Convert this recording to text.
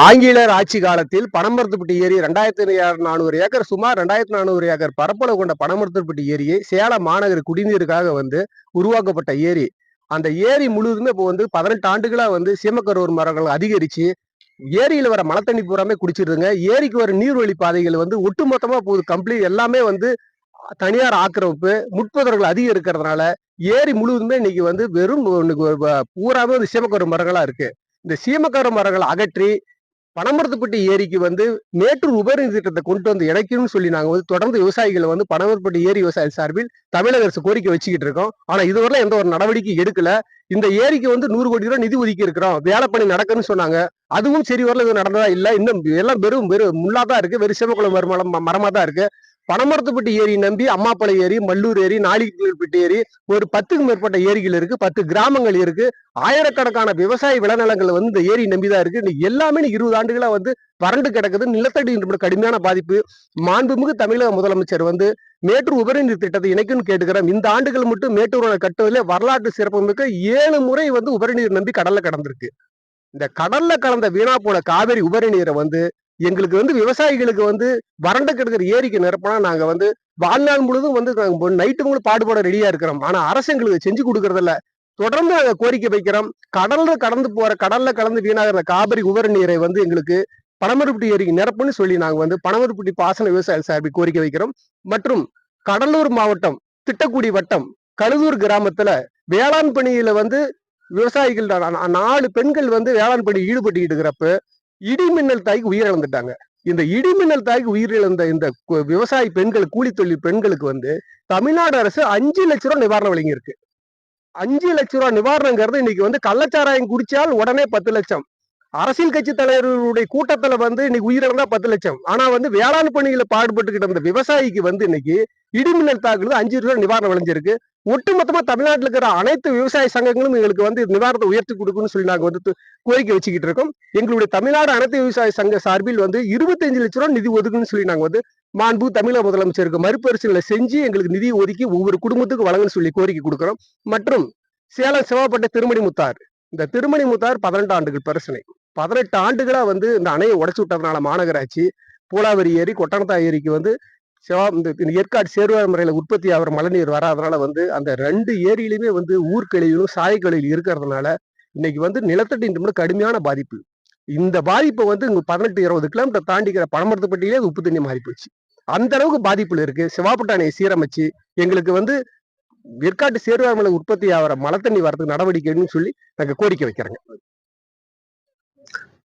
ஆங்கிலேயர் ஆட்சி காலத்தில் பனமரத்துப்பட்டி ஏரி 2400 ஏக்கர் சுமார் 2400 ஏக்கர் பரப்பளவு கொண்ட பனமரத்துப்பட்டி ஏரியை சேலம் மாநகர குடிநீருக்காக உருவாக்கப்பட்ட ஏரி. அந்த ஏரி முழுவதுமே இப்போ 18 ஆண்டுகளா சீமக்கருவர் மரங்கள் அதிகரிச்சு ஏரியில வர மழை தண்ணி பூராமே குடிச்சிருதுங்க. ஏரிக்கு வர நீர்வழி பாதைகள் ஒட்டுமொத்தமா போகுது. கம்ப்ளீட் எல்லாமே தனியார் ஆக்கிரமிப்பு முட்புதர்கள் அதிகம் இருக்கிறதுனால ஏரி முழுவதுமே இன்னைக்கு வெறும் பூராமே சீமக்கருவர் மரங்களா இருக்கு. இந்த சீமக்கருவர் மரங்களை அகற்றி பனமரத்துப்பட்டி ஏரிக்கு மேட்டூர் உபரிநீர் திட்டத்தை கொண்டு வந்து இணைக்கணும்னு சொல்லி நாங்க தொடர்ந்து விவசாயிகள் பனமரத்துப்பட்டி ஏரி விவசாய சார்பில் தமிழக அரசு கோரிக்கை வச்சுக்கிட்டு இருக்கோம். ஆனா இதுவரை எந்த ஒரு நடவடிக்கை எடுக்கல. இந்த ஏரிக்கு 100 கோடி ரூபாய் நிதி ஒதுக்கி இருக்கிறோம், வேலைப்பணி நடக்குன்னு சொன்னாங்க. அதுவும் சரி வரல, இது நடந்ததா இல்ல. இன்னும் எல்லாம் வெறும் முள்ளாதான் இருக்கு, வெறும் சிவக்குளம் மரமா தான் இருக்கு. பனமரத்துப்பட்டி ஏரி நம்பி அம்மாப்பளை ஏரி, மல்லூர் ஏரி, நாளிப்பட்டி ஏரி, ஒரு 10க்கும் மேற்பட்ட ஏரிகள் இருக்கு, 10 கிராமங்கள் இருக்கு. ஆயிரக்கணக்கான விவசாய விளைநிலங்கள் இந்த ஏரி நம்பிதான் இருக்கு. இன்னைக்கு எல்லாமே 20 ஆண்டுகளா வறண்டு கிடக்குது. நிலத்தடி கடுமையான பாதிப்பு. மாண்புமிகு தமிழக முதலமைச்சர் மேட்டூர் உபரிநீர் திட்டத்தை இணைக்குன்னு கேட்டுக்கிறோம். இந்த ஆண்டுகள் மட்டும் மேட்டூர் கட்டுவதிலே வரலாற்று சிறப்புமிக்க 7 முறை உபரிநீர் நம்பி கடல்ல கடந்திருக்கு. இந்த கடல்ல கலந்த வீணா போன காவிரி உபரி நீரை எங்களுக்கு விவசாயிகளுக்கு வறண்ட கிடக்கிற ஏரிக்கு நிரப்பினா நாங்க வாழ்நாள் முழுதும் நைட்டு முழு பாடுபட ரெடியா இருக்கிறோம். ஆனா அரசு எங்களுக்கு செஞ்சு கொடுக்கறது இல்ல. தொடர்ந்து நாங்க கோரிக்கை வைக்கிறோம். கடல்ல கலந்து வீணாகிற காவிரி உபரி நீரை எங்களுக்கு பனமரத்துப்பட்டி ஏரிக்கு நிரப்புன்னு சொல்லி நாங்க பனமரத்துப்பட்டி பாசன விவசாய சார்பில் கோரிக்கை வைக்கிறோம். மற்றும் கடலூர் மாவட்டம் திட்டக்குடி வட்டம் கழுதூர் கிராமத்துல வேளாண் பணியில விவசாயிகள் 4 பெண்கள் வேளாண் பணி ஈடுபட்டுக்கிட்டு இருக்கிறப்ப இடி மின்னல் தாய்க்கு உயிரிழந்துட்டாங்க. இந்த இடி மின்னல் தாய்க்கு உயிரிழந்த இந்த விவசாய பெண்கள், கூலி தொழில் பெண்களுக்கு தமிழ்நாடு அரசு 5 லட்ச ரூபாய் நிவாரணம் வழங்கி இருக்கு. 5 லட்ச ரூபாய் நிவாரணங்கிறது இன்னைக்கு கள்ளச்சாராயம் குடிச்சால் உடனே 10 லட்சம். அரசியல் கட்சி தலைவர்களுடைய கூட்டத்துல இன்னைக்கு உயிரிழந்தா 10 லட்சம். ஆனா வேளாண் பணியில பாடுபட்டுக்கிட்ட அந்த விவசாயிக்கு இன்னைக்கு இடிமின்னல் தாக்குறது 5 ரூபாய் நிவாரணம் வழங்கியிருக்கு. ஒட்டுமொத்தமா தமிழ்நாட்டில் இருக்கிற அனைத்து விவசாய சங்கங்களும் எங்களுக்கு நிவாரணத்தை உயர்த்தி கொடுக்கணும்னு சொல்லி நாங்க கோரிக்கை வச்சுக்கிட்டு இருக்கோம். எங்களுடைய தமிழ்நாடு அனைத்து விவசாய சங்க சார்பில் 25 லட்ச ரூபாய் நிதி ஒதுக்குன்னு சொல்லி நாங்க மாண்பு தமிழக முதலமைச்சருக்கு மறுபரிசீலனை செஞ்சு எங்களுக்கு நிதி ஒதுக்கி ஒவ்வொரு குடும்பத்துக்கு வழங்கன்னு சொல்லி கோரிக்கை கொடுக்கிறோம். மற்றும் சேலம் சிவாப்பட்டை திருமணி முத்தார், இந்த திருமணி முத்தார் 18 ஆண்டுகள் பிரச்சனை. 18 ஆண்டுகளா இந்த அணையை உடைச்சு விட்டதுனால மாநகராட்சி பூலாவரி ஏரி, கொட்டனத்தா ஏரிக்கு ஏற்காடு சேர்வார் முறையில உற்பத்தி ஆகிற மழைநீர் வராதனால அந்த 2 ஏரியிலுமே ஊர்க்கழிவும் சாயக்கழிவு இருக்கிறதுனால இன்னைக்கு நிலத்தடி கடுமையான பாதிப்பு. இந்த பாதிப்பை இங்க 18-20 கிலோமீட்டர் தாண்டிக்கிற பனமரத்துப்பட்டியிலே உப்பு தண்ணி மாறி போச்சு. அந்த அளவுக்கு பாதிப்புல இருக்கு. சிவாப்பட்டை அணையை சீரமைச்சு எங்களுக்கு ஏற்காட்டு சேர்வார் மலை உற்பத்தி ஆகிற மழை தண்ணி வரதுக்கு நடவடிக்கைன்னு சொல்லி நாங்க கோரிக்கை வைக்கிறோங்க.